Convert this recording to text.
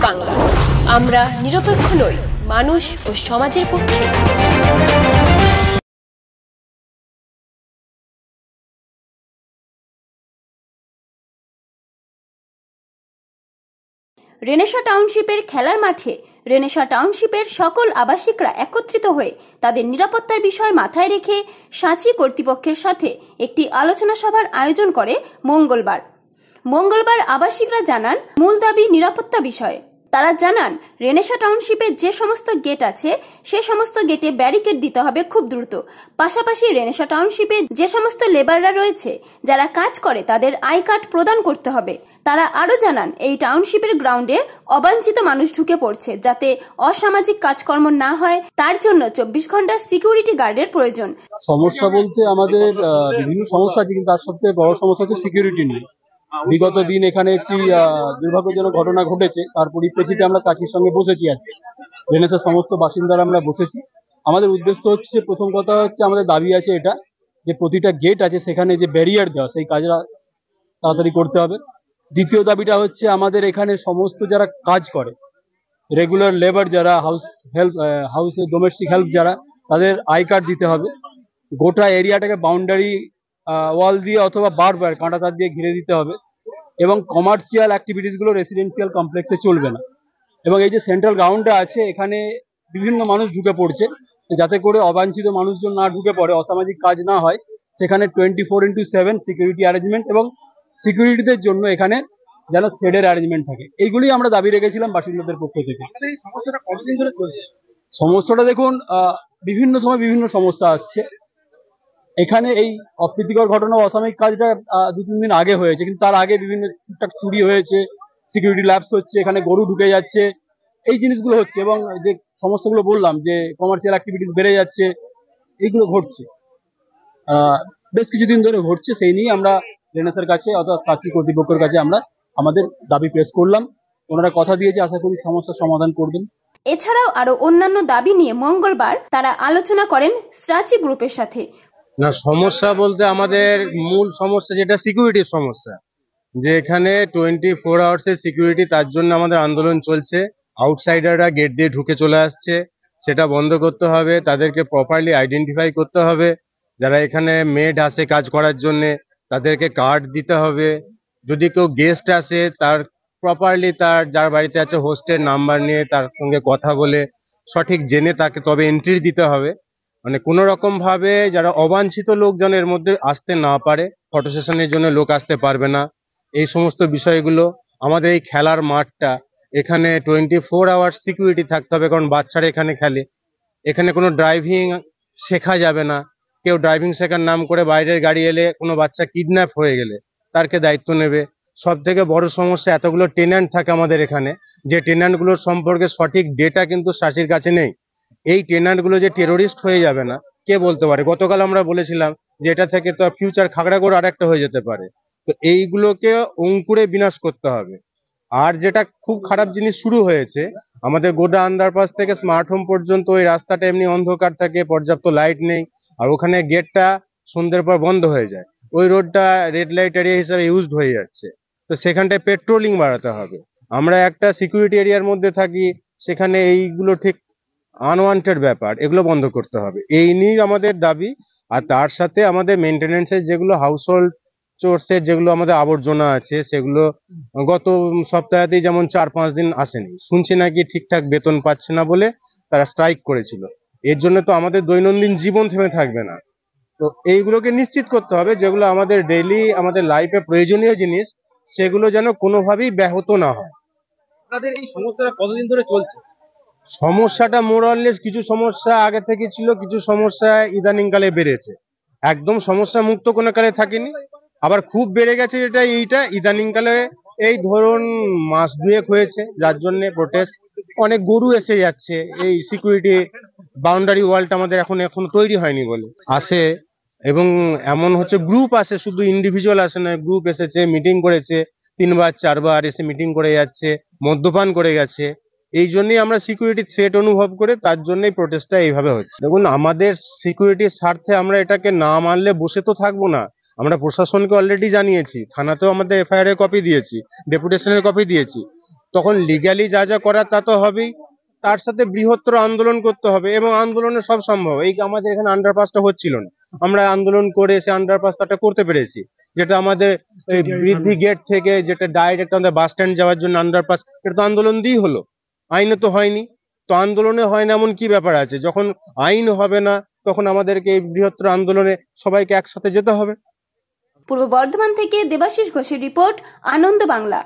বাংলা। আমরা নিরপেক্ষ নই, মানুষ ও সমাজের পক্ষে। রেনেসা টাউনশিপের খেলার মাঠে রেনেসা টাউনশিপের সকল আবাসিকরা একত্রিত হয়ে তাদের নিরাপত্তার বিষয় মাথায় রেখে সাঁচি কর্তৃপক্ষের সাথে একটি আলোচনা সভার আয়োজন করে মঙ্গলবার আবাসিকরা জানান মূল দাবি নিরাপত্তা বিষয়ে। তারা জানান রেনেসা টাউনশিপে যে সমস্ত গেট আছে সে সমস্ত গেটে ব্যারিকেড দিতে হবে খুব দ্রুত। পাশাপাশি রেনেসা টাউনশিপে যে সমস্ত লেবাররা রয়েছে যারা কাজ করে তাদের আই কার্ড প্রদান করতে হবে। তারা আরো জানান এই টাউনশিপের গ্রাউন্ডে অবাঞ্ছিত মানুষ ঢুকে পড়ছে, যাতে অসামাজিক কাজকর্ম না হয় তার জন্য 24 ঘন্টা সিকিউরিটি গার্ডের প্রয়োজন। সমস্যা বলতে আমাদের বিভিন্ন সমস্যা আছে, কিন্তু তার সবথেকে বড় সমস্যা হচ্ছে সিকিউরিটি নিয়ে। বিগত দিন এখানে একটি দুর্ভাগ্যজনক ঘটনা ঘটেছে, তার পরিপ্রেক্ষিতে আমরা চাচির সঙ্গে বসেছি। আজকে রেনেসার সমস্ত বাসিন্দারা আমরা বসেছি। আমাদের উদ্দেশ্য হচ্ছে, প্রথম কথা হচ্ছে আমাদের দাবি আছে এটা যে প্রতিটা গেট আছে সেখানে যে ব্যারিয়ার দেওয়া, সেই কাজটা তাড়াতাড়ি করতে হবে। দ্বিতীয় দাবিটা হচ্ছে আমাদের এখানে সমস্ত যারা কাজ করে, রেগুলার লেবার যারা, হাউসে ডোমেস্টিক হেল্প যারা, তাদের আই কার্ড দিতে হবে। গোটা এরিয়াটাকে বাউন্ডারি ওয়াল দিয়ে অথবা বারবার কাঁটা তার দিয়ে ঘিরে দিতে হবে। এবং কমার্শিয়াল অ্যাক্টিভিটিসগুলো রেসিডেন্সিয়াল কমপ্লেক্সে চলবে না। এবং এই যে সেন্ট্রাল গ্রাউন্ডটা আছে, এখানে বিভিন্ন মানুষ ঢুকে পড়ছে, যাতে করে অবাঞ্ছিত মানুষজন না ঢুকে পড়ে, অসামাজিক কাজ না হয়, সেখানে 24/7 সিকিউরিটি অ্যারেঞ্জমেন্ট এবং সিকিউরিটিদের জন্য এখানে যেন শেডের অ্যারেঞ্জমেন্ট থাকে। এইগুলি আমরা দাবি রেখেছিলাম বাসিন্দাদের পক্ষ থেকে। সমস্যাটা দেখুন, বিভিন্ন সময় বিভিন্ন সমস্যা আসছে। এখানে এই অপ্রীতিকর ঘটনা, অসাময়িক কাজটা 2-3 দিন আগে হয়েছে, কিন্তু তার আগে বিভিন্ন টুকটাক চুরি হয়েছে, সিকিউরিটি ল্যাপস হচ্ছে, এখানে গরু ঢুকে যাচ্ছে, এই জিনিসগুলো হচ্ছে। এবং যে সমস্যাগুলো বললাম যে কমার্শিয়াল অ্যাক্টিভিটিস বেড়ে যাচ্ছে, এইগুলো ঘটছে, বেশ কিছুদিন ধরে ঘটছে। সেই নিয়ে আমরা রেনেসার কাছে অর্থাৎ সাঁচি কর্তৃপক্ষের কাছে আমরা আমাদের দাবি পেশ করলাম। ওনারা কথা দিয়েছে, আশা করি সমস্যার সমাধান করবেন। এছাড়াও আরো অন্যান্য দাবি নিয়ে মঙ্গলবার তারা আলোচনা করেন সাঁচি গ্রুপের সাথে। না, সমস্যা বলতে আমাদের মূল সমস্যা যেটা সিকিউরিটির সমস্যা, যে এখানে 24 আওয়ার্সের সিকিউরিটি, তার জন্য আমাদের আন্দোলন চলছে। আউটসাইডাররা গেট দিয়ে ঢুকে চলে আসছে, সেটা বন্ধ করতে হবে। তাদেরকে প্রপারলি আইডেন্টিফাই করতে হবে। যারা এখানে মেড আসে কাজ করার জন্য, তাদেরকে কার্ড দিতে হবে। যদি কেউ গেস্ট আসে, তার প্রপারলি তার যার বাড়িতে আছে হোস্টের নাম্বার নিয়ে তার সঙ্গে কথা বলে সঠিক জেনে তাকে তবে এন্ট্রি দিতে হবে। মানে কোনো রকম ভাবে যারা অবাঞ্ছিত লোক যেন এর মধ্যে আসতে না পারে, ফটো সেশনের জন্য লোক আসতে পারবে না, এই সমস্ত বিষয়গুলো। আমাদের এই খেলার মাঠটা, এখানে 24 আওয়ার্স সিকিউরিটি থাকতে হবে, কারণ বাচ্চারা এখানে খেলে। এখানে কোনো ড্রাইভিং শেখা যাবে না। কেউ ড্রাইভিং শেখার নাম করে বাইরের গাড়ি এলে কোনো বাচ্চা কিডন্যাপ হয়ে গেলে তার কে দায়িত্ব নেবে? সব থেকে বড় সমস্যা, এতগুলো টেন্যান্ট থাকে আমাদের এখানে, যে টেন্যান্টগুলোর সম্পর্কে সঠিক ডেটা কিন্তু সাঁচির কাছে নেই। এই টেন্যান্টগুলো যে টেরোরিস্ট হয়ে যাবে না, কে বলতে পারে? গতকাল আমরা বলেছিলাম যে এটা থেকে তো ফিউচার খাগড়াগড় আরেকটা হয়ে যেতে পারে। তো এইগুলোকে অঙ্কুরে বিনাশ করতে হবে। আর যেটা খুব খারাপ জিনিস শুরু হয়েছে, আমাদের গোডা আন্ডারপাস থেকে স্মার্ট হোম পর্যন্ত ওই রাস্তাটা এমনি অন্ধকার থাকে, পর্যাপ্ত লাইট নেই, আর ওখানে গেটটা সন্ধ্যের পর বন্ধ হয়ে যায়। ওই রোডটা রেড লাইট এরিয়া হিসাবে ইউজড হয়ে যাচ্ছে। তো সেখানটায় পেট্রোলিং বাড়াতে হবে। আমরা একটা সিকিউরিটি এরিয়ার মধ্যে থাকি, সেখানে এইগুলো ঠিক আনওয়ান্টেড ব্যাপার, এগুলো বন্ধ করতে হবে। এই নিয়ে আমাদের দাবি। আর তার সাথে আমাদের মেনটেনেন্সের যেগুলো হাউসহোল্ড চোর্সের যেগুলো আমাদের আবর্জনা আছে, সেগুলো গত সপ্তাহতেই যেমন 4-5 দিন আসেনি, শুনছি নাকি ঠিকঠাক বেতন পাচ্ছে না বলে তারা স্ট্রাইক করেছিল। এর জন্য তো আমাদের দৈনন্দিন জীবন থেমে থাকবে না। তো এইগুলোকে নিশ্চিত করতে হবে, যেগুলো আমাদের ডেইলি আমাদের লাইফে প্রয়োজনীয় জিনিস, সেগুলো যেন কোনোভাবেই ব্যাহত না হয়। আপনাদের এই সমস্যাটা কতদিন ধরে চলছে? সমস্যাটা মোরাললেস কিছু সমস্যা আগে থেকে ছিল, কিছু সমস্যা ইদানিং কালে বেড়েছে। একদম সমস্যা মুক্ত কোনো কালে থাকেনি। আবার খুব বেড়ে গেছে যেটা এইটা ইদানিং কালে, এই ধরুন মাস 2 হয়েছে, যার জন্য প্রোটেস্ট। অনেক গরু এসে যাচ্ছে, এই সিকিউরিটি বাউন্ডারি ওয়ালটা আমাদের এখন তৈরি হয়নি বলে আসে। এবং এমন হচ্ছে গ্রুপ আসে, শুধু ইন্ডিভিজুয়াল আসে না, গ্রুপ এসেছে, মিটিং করেছে, 3-4বার এসে মিটিং করে যাচ্ছে, মদ্যপান করে গেছে। এই জন্যই আমরা সিকিউরিটি থ্রেট অনুভব করে, তার জন্যই প্রোটেস্টটা এইভাবে হচ্ছে। দেখুন, আমাদের সিকিউরিটির স্বার্থে আমরা এটাকে না মানলে বসে তো থাকবো না। আমরা প্রশাসনকে অলরেডি জানিয়েছি, থানাতেও আমাদের এফআইআর এর কপি দিয়েছি, ডেপুটেশনের কপি দিয়েছি। তখন লিগ্যালি যা যা করার তা তো হবেই, তার সাথে বৃহত্তর আন্দোলন করতে হবে এবং আন্দোলনে সব সম্ভব। এই আমাদের এখানে আন্ডারপাসটা হচ্ছিল না, আমরা আন্দোলন করে সে আন্ডারপাসটা করতে পেরেছি, যেটা আমাদের এই বৃদ্ধি গেট থেকে যেটা ডাইরেক্ট আমাদের বাস স্ট্যান্ড যাওয়ার জন্য আন্ডারপাস, এটা তো আন্দোলন দিয়েই হলো, আইনে তো হয়নি। তো আন্দোলনে হয় না এমন কি ব্যাপার আছে? যখন আইন হবে না তখন আমাদেরকে এই বৃহত্তর আন্দোলনে সবাইকে একসাথে যেতে হবে। পূর্ব বর্ধমান থেকে দেবাশিস ঘোষের রিপোর্ট, আনন্দ বাংলা।